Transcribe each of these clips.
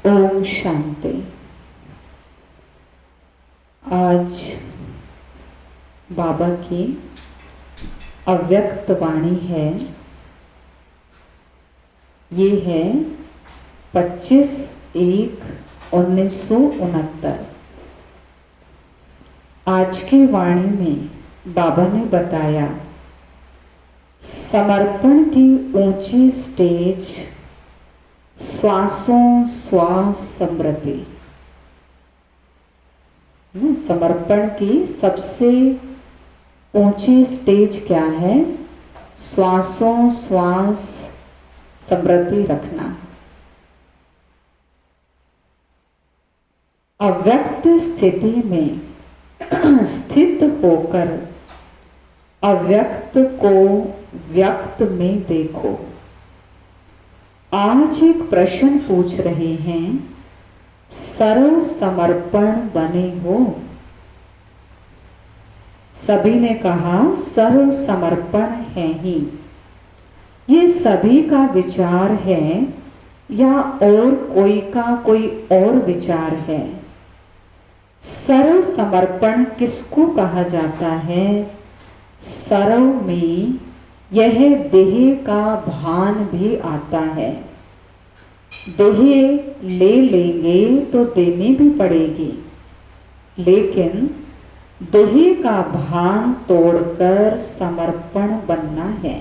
ओम शांति। आज बाबा की अव्यक्त वाणी है। ये है 25/1/1969। आज की वाणी में बाबा ने बताया समर्पण की ऊंची स्टेज श्वासों श्वास समृद्धि। समर्पण की सबसे ऊंची स्टेज क्या है? श्वासों श्वास समृद्धि रखना। अव्यक्त स्थिति में स्थित होकर अव्यक्त को व्यक्त में देखो। आज एक प्रश्न पूछ रहे हैं, सर्व समर्पण बने हो? सभी ने कहा सर्व समर्पण है ही। ये सभी का विचार है या और कोई का कोई और विचार है? सर्व समर्पण किसको कहा जाता है? सर्व में यह देह का भान भी आता है। देह ले लेंगे तो देनी भी पड़ेगी, लेकिन देह का भान तोड़कर समर्पण बनना है।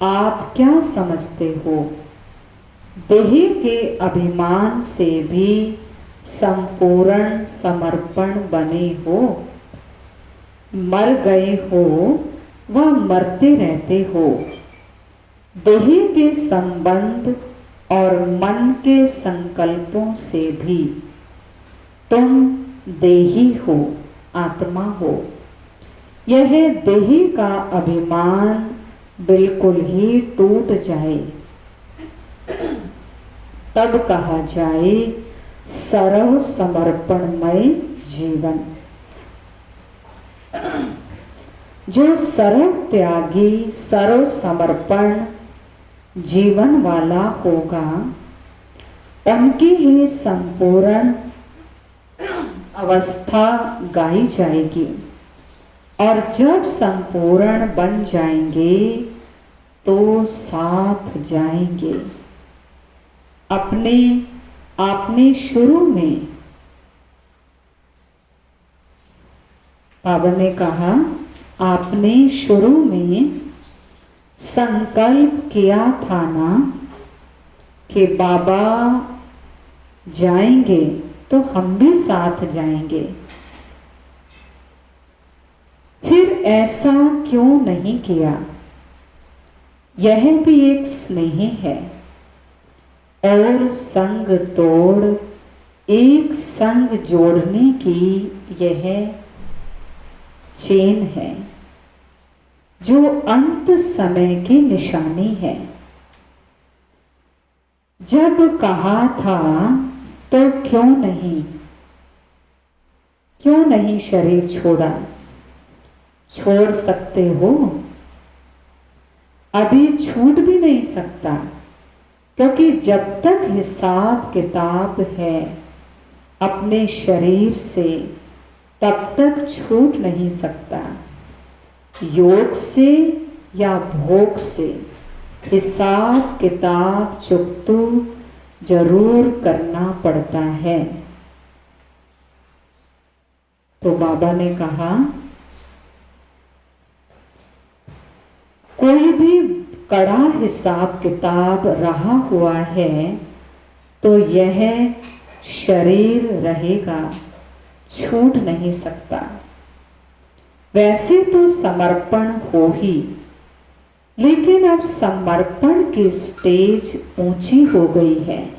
आप क्या समझते हो? देह के अभिमान से भी संपूर्ण समर्पण बने हो? मर गए हो व मरते रहते हो। देह के संबंध और मन के संकल्पों से भी तुम देही हो, आत्मा हो। यह देही का अभिमान बिल्कुल ही टूट जाए, तब कहा जाए सर्व समर्पणमय जीवन। जो सर्व त्यागी सर्व समर्पण जीवन वाला होगा, उनकी ही संपूर्ण अवस्था गाई जाएगी। और जब संपूर्ण बन जाएंगे तो साथ जाएंगे। आपने शुरू में बाबा ने कहा, आपने शुरू में संकल्प किया था ना कि बाबा जाएंगे तो हम भी साथ जाएंगे। फिर ऐसा क्यों नहीं किया? यह भी एक स्नेह है। और संग तोड़ एक संग जोड़ने की यह चेन है, जो अंत समय की निशानी है। जब कहा था तो क्यों नहीं शरीर छोड़ा? छोड़ सकते हो, अभी छूट भी नहीं सकता, क्योंकि जब तक हिसाब किताब है अपने शरीर से, तब तक छूट नहीं सकता। योग से या भोग से हिसाब किताब चुकतू जरूर करना पड़ता है। तो बाबा ने कहा, कोई भी कड़ा हिसाब किताब रहा हुआ है तो यह शरीर रहेगा, छूट नहीं सकता। वैसे तो समर्पण हो ही, लेकिन अब समर्पण की स्टेज ऊंची हो गई है।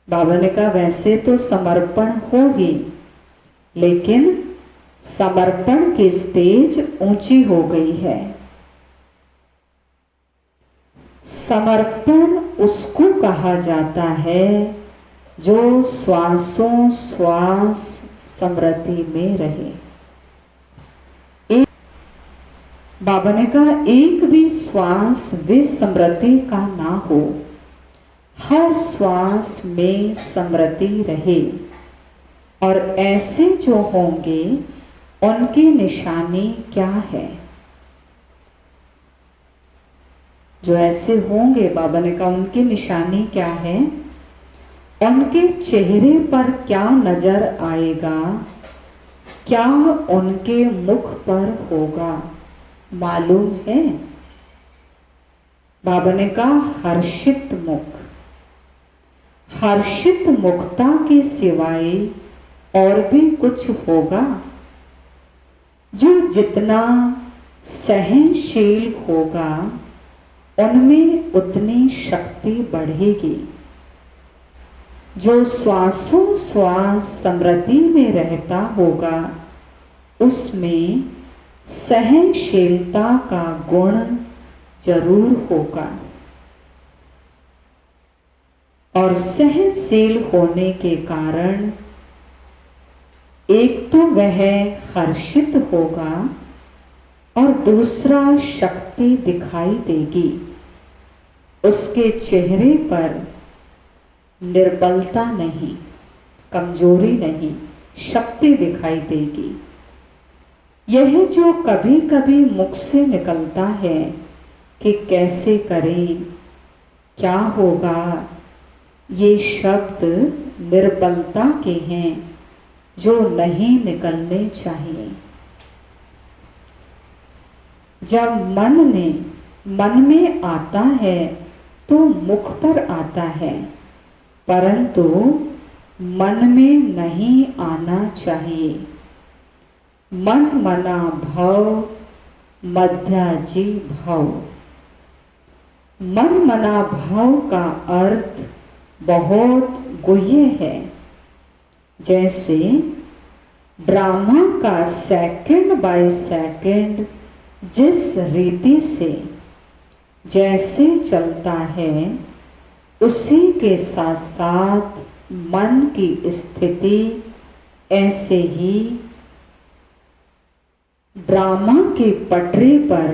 बाबा ने कहा वैसे तो समर्पण हो ही, लेकिन समर्पण की स्टेज ऊंची हो गई है। समर्पण उसको कहा जाता है जो श्वासों श्वास समृद्धि में रहे। बाबा ने कहा एक भी श्वास विस्मृति का ना हो, हर श्वास में स्मृति रहे। और ऐसे जो होंगे उनकी निशानी क्या है? जो ऐसे होंगे, बाबा ने कहा, उनकी निशानी क्या है? उनके चेहरे पर क्या नजर आएगा, क्या उनके मुख पर होगा, मालूम है? बाबा ने कहा, हर्षित मुख। हर्षित मुखता के सिवाय और भी कुछ होगा? जो जितना सहनशील होगा उनमें उतनी शक्ति बढ़ेगी। जो श्वासों श्वास स्मृति में रहता होगा उसमें सहनशीलता का गुण जरूर होगा। और सहनशील होने के कारण एक तो वह हर्षित होगा और दूसरा शक्ति दिखाई देगी। उसके चेहरे पर निर्बलता नहीं, कमजोरी नहीं, शक्ति दिखाई देगी। यह जो कभी कभी मुख से निकलता है कि कैसे करें, क्या होगा, ये शब्द निर्बलता के हैं जो नहीं निकलने चाहिए। जब मन में आता है तो मुख पर आता है, परंतु मन में नहीं आना चाहिए। मन मना भव मध्याजी भव। मन मना भव का अर्थ बहुत गुह्य है। जैसे ड्रामा का सेकंड बाय सेकंड जिस रीति से जैसे चलता है उसी के साथ साथ मन की स्थिति ऐसे ही ड्रामा की पटरी पर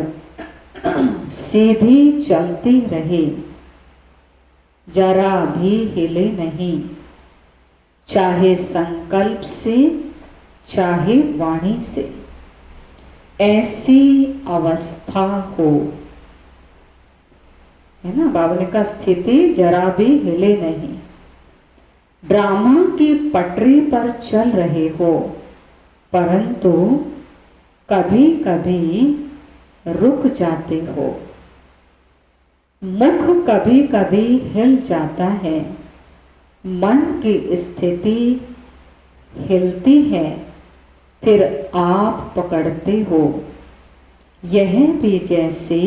सीधी चलती रहे, जरा भी हिले नहीं, चाहे संकल्प से चाहे वाणी से। ऐसी अवस्था हो, है ना। बाबा ने कहा, स्थिति जरा भी हिले नहीं, ड्रामा की पटरी पर चल रहे हो, परंतु कभी कभी रुक जाते हो। मुख कभी कभी हिल जाता है, मन की स्थिति हिलती है, फिर आप पकड़ते हो। यह भी जैसे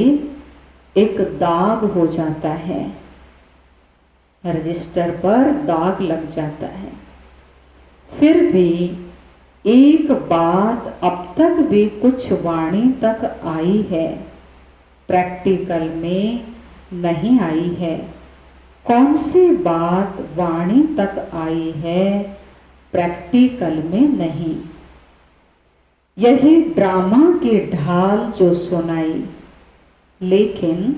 एक दाग हो जाता है, रजिस्टर पर दाग लग जाता है। फिर भी एक बात अब तक भी कुछ वाणी तक आई है, प्रैक्टिकल में नहीं आई है। कौन सी बात वाणी तक आई है, प्रैक्टिकल में नहीं। यही ड्रामा की ढाल जो सुनाई, लेकिन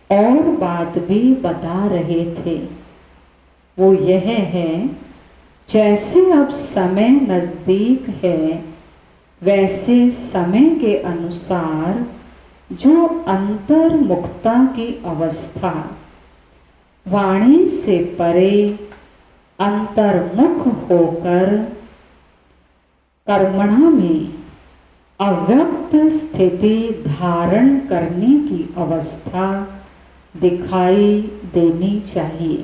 और बात भी बता रहे थे। वो यह है, जैसे अब समय नजदीक है वैसे समय के अनुसार जो अंतर्मुखता की अवस्था, वाणी से परे अंतर्मुख होकर कर्मणा में अव्यक्त स्थिति धारण करने की अवस्था दिखाई देनी चाहिए।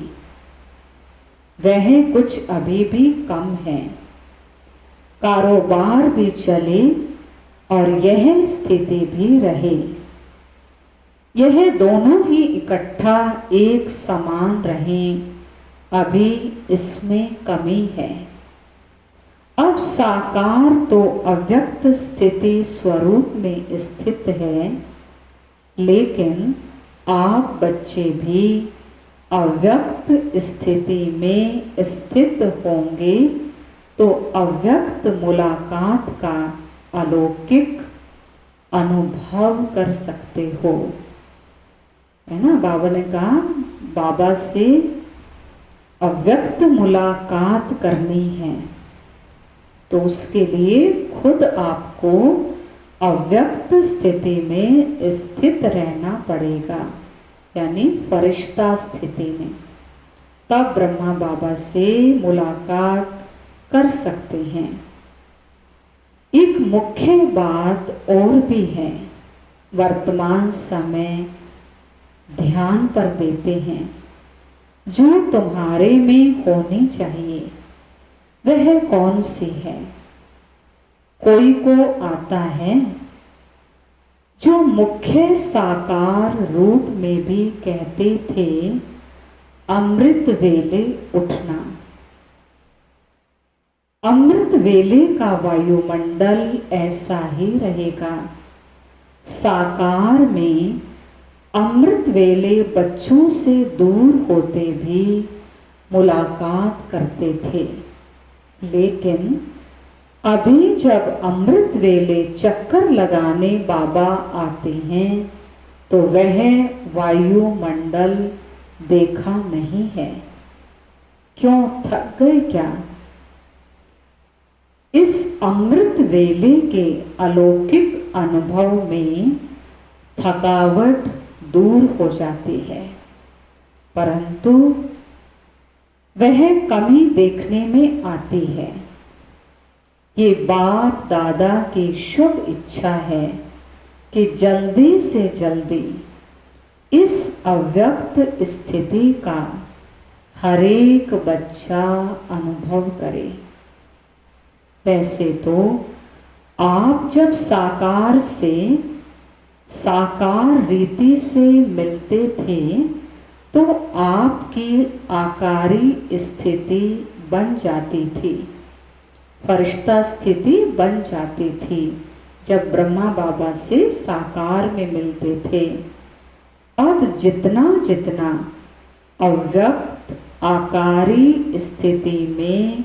वह कुछ अभी भी कम है। कारोबार भी चले और यह स्थिति भी रहे, यह दोनों ही इकट्ठा एक समान रहें, अभी इसमें कमी है। अब साकार तो अव्यक्त स्थिति स्वरूप में स्थित है, लेकिन आप बच्चे भी अव्यक्त स्थिति में स्थित होंगे तो अव्यक्त मुलाकात का अलौकिक अनुभव कर सकते हो, है ना। बाबा ने कहा, बाबा से अव्यक्त मुलाकात करनी है तो उसके लिए खुद आपको अव्यक्त स्थिति में स्थित रहना पड़ेगा, यानी फरिश्ता स्थिति में। तब ब्रह्मा बाबा से मुलाकात कर सकते हैं। एक मुख्य बात और भी है, वर्तमान समय ध्यान पर देते हैं, जो तुम्हारे में होनी चाहिए वह कौन सी है। कोई को आता है जो मुख्य साकार रूप में भी कहते थे अमृत वेले उठना। अमृत वेले का वायुमंडल ऐसा ही रहेगा। साकार में अमृत वेले बच्चों से दूर होते भी मुलाकात करते थे, लेकिन अभी जब अमृत वेले चक्कर लगाने बाबा आते हैं तो वह वायुमंडल देखा नहीं है। क्यों, थक गए क्या? इस अमृत वेले के अलौकिक अनुभव में थकावट दूर हो जाती है, परंतु वह कमी देखने में आती है। ये बाप दादा की शुभ इच्छा है कि जल्दी से जल्दी इस अव्यक्त स्थिति का हर एक बच्चा अनुभव करे। वैसे तो आप जब साकार से साकार रीति से मिलते थे तो आपकी आकारी स्थिति बन जाती थी, फरिश्ता स्थिति बन जाती थी जब ब्रह्मा बाबा से साकार में मिलते थे। अब जितना जितना अव्यक्त आकारी स्थिति में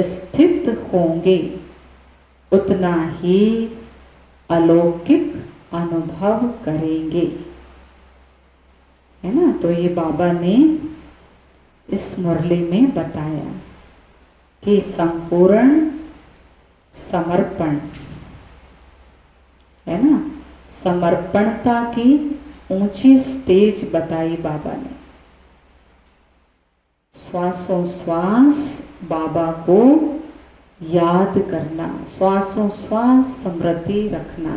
स्थित होंगे उतना ही अलौकिक अनुभव करेंगे, है ना। तो ये बाबा ने इस मुरली में बताया कि संपूर्ण समर्पण, है ना, समर्पणता की ऊंची स्टेज बताई बाबा ने। श्वासों श्वास बाबा को याद करना, श्वासों श्वास स्मृति रखना।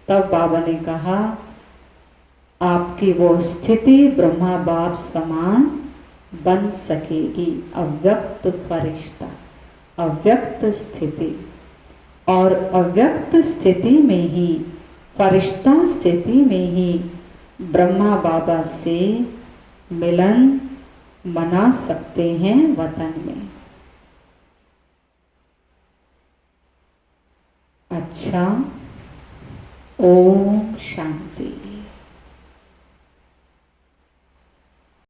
तब बाबा ने कहा आपकी वो स्थिति ब्रह्मा बाप समान बन सकेगी, अव्यक्त फरिश्ता, अव्यक्त स्थिति। और अव्यक्त स्थिति में ही, फरिश्ता स्थिति में ही ब्रह्मा बाबा से मिलन मना सकते हैं वतन में। अच्छा, ओम शांति।